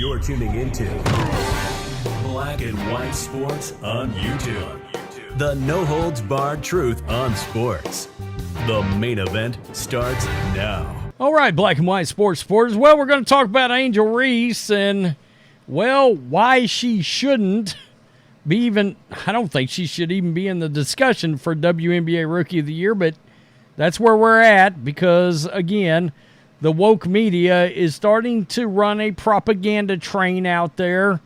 You're tuning into Black and White Sports on YouTube. The no-holds-barred truth on sports. The main event starts now. All right, Black and White Sports supporters. Well, we're going to talk about Angel Reese and, well, why she shouldn't be even, I don't think she should even be in the discussion for WNBA Rookie of the Year, but that's where we're at because, again, the woke media is starting to run a propaganda train out there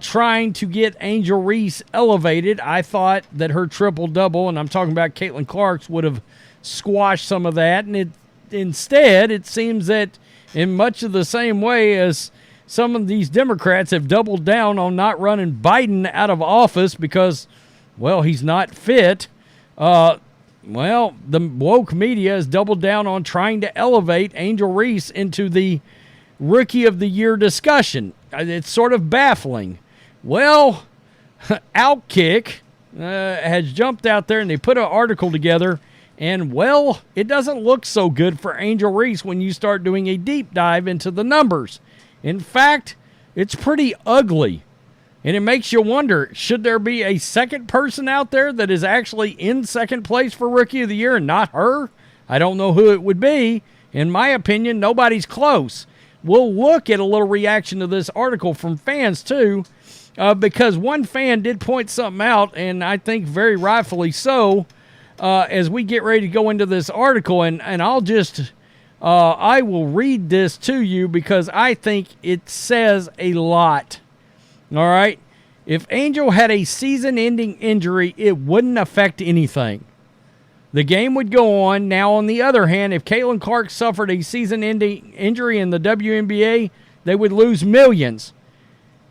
trying to get Angel Reese elevated. I thought that her triple-double, and I'm talking about Caitlin Clark's, would have squashed some of that. And instead, it seems that in much of the same way as some of these Democrats have doubled down on not running Biden out of office because, well, he's not fit, well, the woke media has doubled down on trying to elevate Angel Reese into the Rookie of the Year discussion. It's sort of baffling. Well, Outkick has jumped out there and they put an article together, and, well, it doesn't look so good for Angel Reese when you start doing a deep dive into the numbers. In fact, it's pretty ugly. And it makes you wonder, should there be a second person out there that is actually in second place for Rookie of the Year and not her? I don't know who it would be. In my opinion, nobody's close. We'll look at a little reaction to this article from fans, too, because one fan did point something out, and I think very rightfully so, as we get ready to go into this article. And I'll just, I will read this to you because I think it says a lot. All right? If Angel had a season-ending injury, it wouldn't affect anything. The game would go on. Now, on the other hand, if Caitlin Clark suffered a season-ending injury in the WNBA, they would lose millions.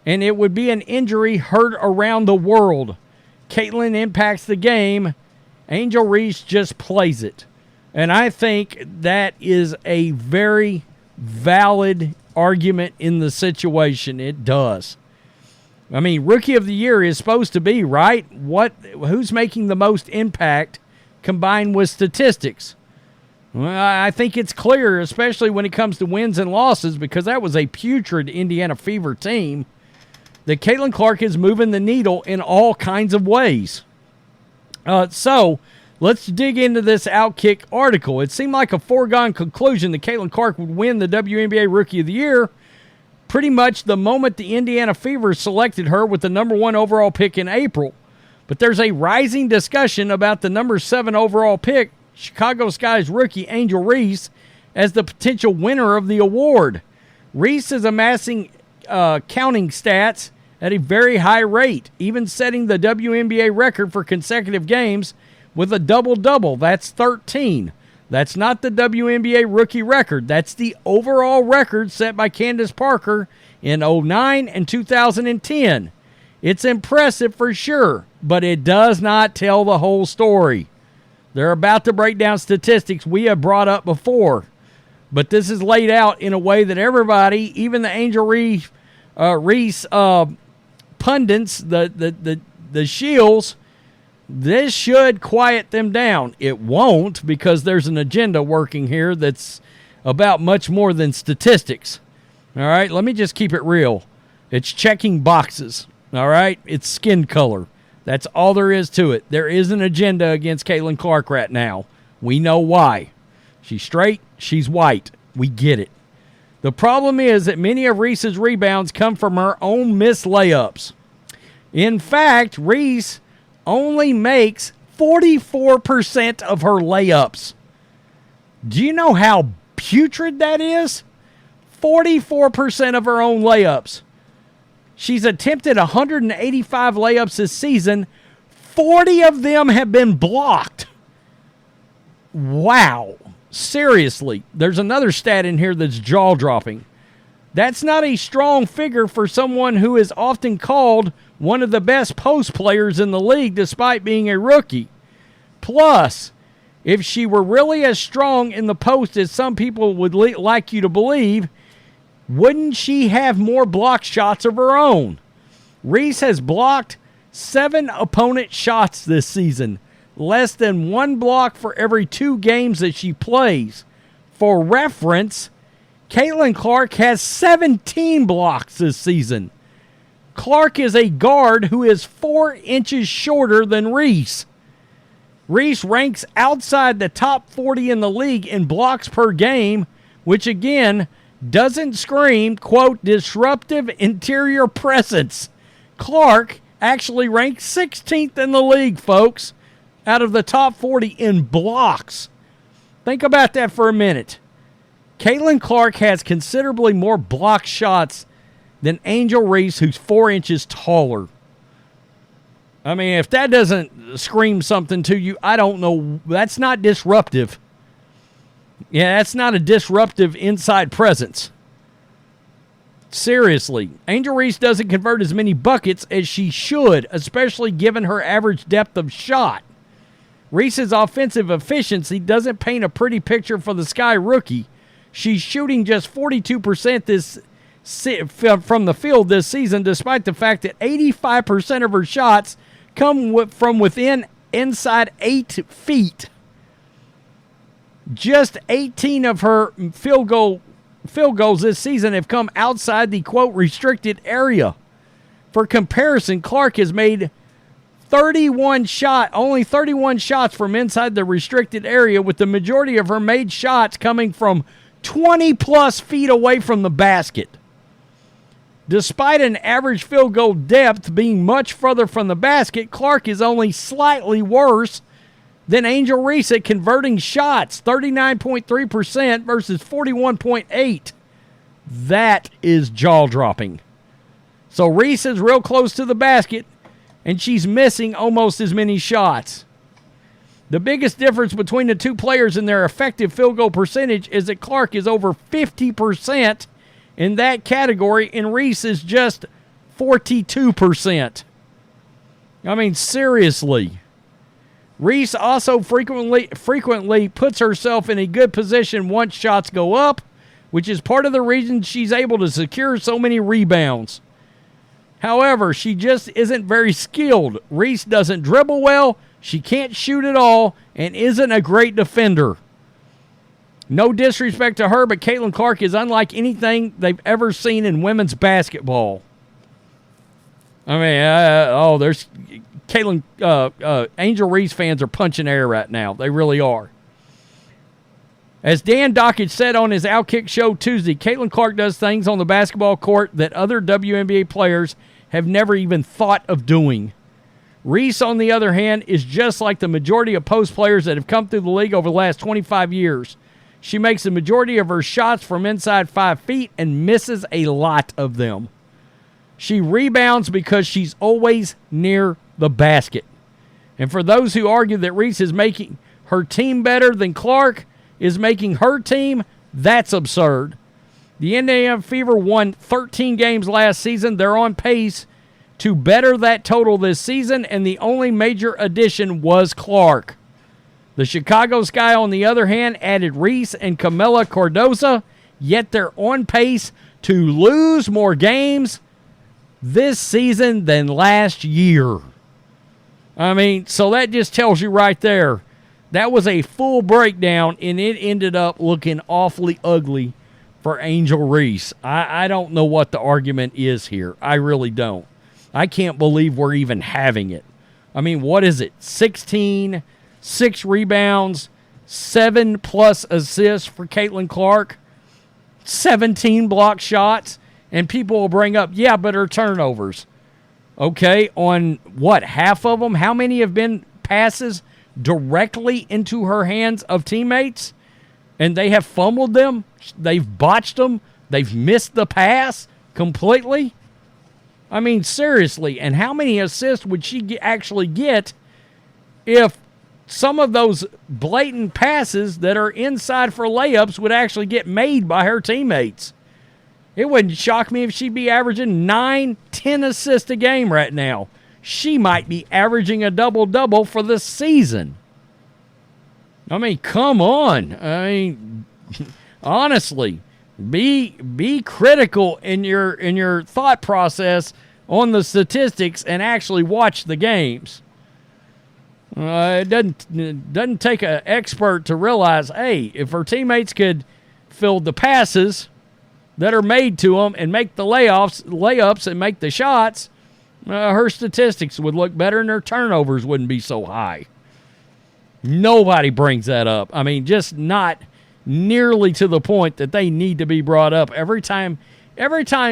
And it would be an injury heard around the world. Caitlin impacts the game. Angel Reese just plays it. And I think that is a very valid argument in the situation. It does. I mean, Rookie of the Year is supposed to be, right? Who's making the most impact combined with statistics? Well, I think it's clear, especially when it comes to wins and losses, because that was a putrid Indiana Fever team, that Caitlin Clark is moving the needle in all kinds of ways. So, let's dig into this Outkick article. It seemed like a foregone conclusion that Caitlin Clark would win the WNBA Rookie of the Year pretty much the moment the Indiana Fever selected her with the number 1 overall pick in April. But there's a rising discussion about the number 7 overall pick, Chicago Sky's rookie Angel Reese, as the potential winner of the award. Reese is amassing counting stats at a very high rate, even setting the WNBA record for consecutive games with a double-double. That's 13. That's not the WNBA rookie record. That's the overall record set by Candace Parker in 2009 and 2010. It's impressive for sure, but it does not tell the whole story. They're about to break down statistics we have brought up before, but this is laid out in a way that everybody, even the Angel Reese pundits, the Shields, this should quiet them down. It won't, because there's an agenda working here that's about much more than statistics. All right, let me just keep it real. It's checking boxes. All right, it's skin color. That's all there is to it. There is an agenda against Caitlin Clark right now. We know why. She's straight, she's white. We get it. The problem is that many of Reese's rebounds come from her own missed layups. In fact, Reese only makes 44% of her layups. Do you know how putrid that is? 44% of her own layups. She's attempted 185 layups this season. 40 of them have been blocked. Wow. Seriously. There's another stat in here that's jaw-dropping. That's not a strong figure for someone who is often called one of the best post players in the league despite being a rookie. Plus, if she were really as strong in the post as some people would like you to believe, wouldn't she have more block shots of her own? Reese has blocked 7 opponent shots this season, less than 1 block for every 2 games that she plays. For reference, Caitlin Clark has 17 blocks this season. Clark is a guard who is 4 inches shorter than Reese. Reese ranks outside the top 40 in the league in blocks per game, which again doesn't scream, quote, disruptive interior presence. Clark actually ranks 16th in the league, folks, out of the top 40 in blocks. Think about that for a minute. Caitlin Clark has considerably more block shots than Angel Reese, who's 4 inches taller. I mean, if that doesn't scream something to you, I don't know. That's not disruptive. Yeah, that's not a disruptive inside presence. Seriously, Angel Reese doesn't convert as many buckets as she should, especially given her average depth of shot. Reese's offensive efficiency doesn't paint a pretty picture for the Sky rookie. She's shooting just 42% from the field this season, despite the fact that 85% of her shots come from within inside 8 feet. Just 18 of her field goals this season have come outside the, quote, restricted area. For comparison, Clark has made only 31 shots from inside the restricted area, with the majority of her made shots coming from 20-plus feet away from the basket. Despite an average field goal depth being much further from the basket, Clark is only slightly worse than Angel Reese at converting shots, 39.3% versus 41.8%. That is jaw-dropping. So Reese is real close to the basket, and she's missing almost as many shots. The biggest difference between the two players in their effective field goal percentage is that Clark is over 50% in that category, and Reese is just 42%. I mean, seriously. Reese also frequently puts herself in a good position once shots go up, which is part of the reason she's able to secure so many rebounds. However, she just isn't very skilled. Reese doesn't dribble well, she can't shoot at all, and isn't a great defender. No disrespect to her, but Caitlin Clark is unlike anything they've ever seen in women's basketball. I mean, there's Caitlin, Angel Reese fans are punching air right now. They really are. As Dan Dockage said on his Outkick show Tuesday, Caitlin Clark does things on the basketball court that other WNBA players have never even thought of doing. Reese, on the other hand, is just like the majority of post players that have come through the league over the last 25 years. She makes the majority of her shots from inside 5 feet and misses a lot of them. She rebounds because she's always near the basket. And for those who argue that Reese is making her team better than Clark is making her team, that's absurd. The Indiana Fever won 13 games last season. They're on pace to better that total this season, and the only major addition was Clark. The Chicago Sky, on the other hand, added Reese and Camila Cardoza, yet they're on pace to lose more games this season than last year. I mean, so that just tells you right there. That was a full breakdown, and it ended up looking awfully ugly for Angel Reese. I don't know what the argument is here. I really don't. I can't believe we're even having it. I mean, what is it? 16, 6 rebounds, 7+ assists for Caitlin Clark, 17 block shots, and people will bring up, yeah, but her turnovers. Okay, on what, half of them? How many have been passes directly into her hands of teammates? And they have fumbled them? They've botched them? They've missed the pass completely? I mean, seriously, and how many assists would she actually get if some of those blatant passes that are inside for layups would actually get made by her teammates? It wouldn't shock me if she'd be averaging 9, 10 assists a game right now. She might be averaging a double-double for the season. I mean, come on. I mean, honestly, be critical in your thought process on the statistics and actually watch the games. It doesn't take an expert to realize, hey, if her teammates could fill the passes, that are made to them and make the layups and make the shots, her statistics would look better and her turnovers wouldn't be so high. Nobody brings that up. I mean, just not nearly to the point that they need to be brought up. Every time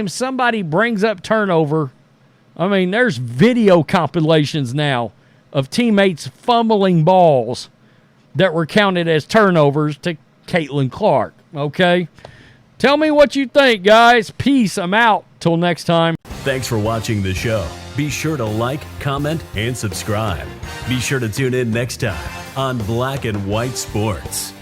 somebody brings up turnover, I mean, there's video compilations now of teammates fumbling balls that were counted as turnovers to Caitlin Clark, okay? Tell me what you think, guys. Peace. I'm out. Till next time. Thanks for watching the show. Be sure to like, comment, and subscribe. Be sure to tune in next time on Black and White Sports.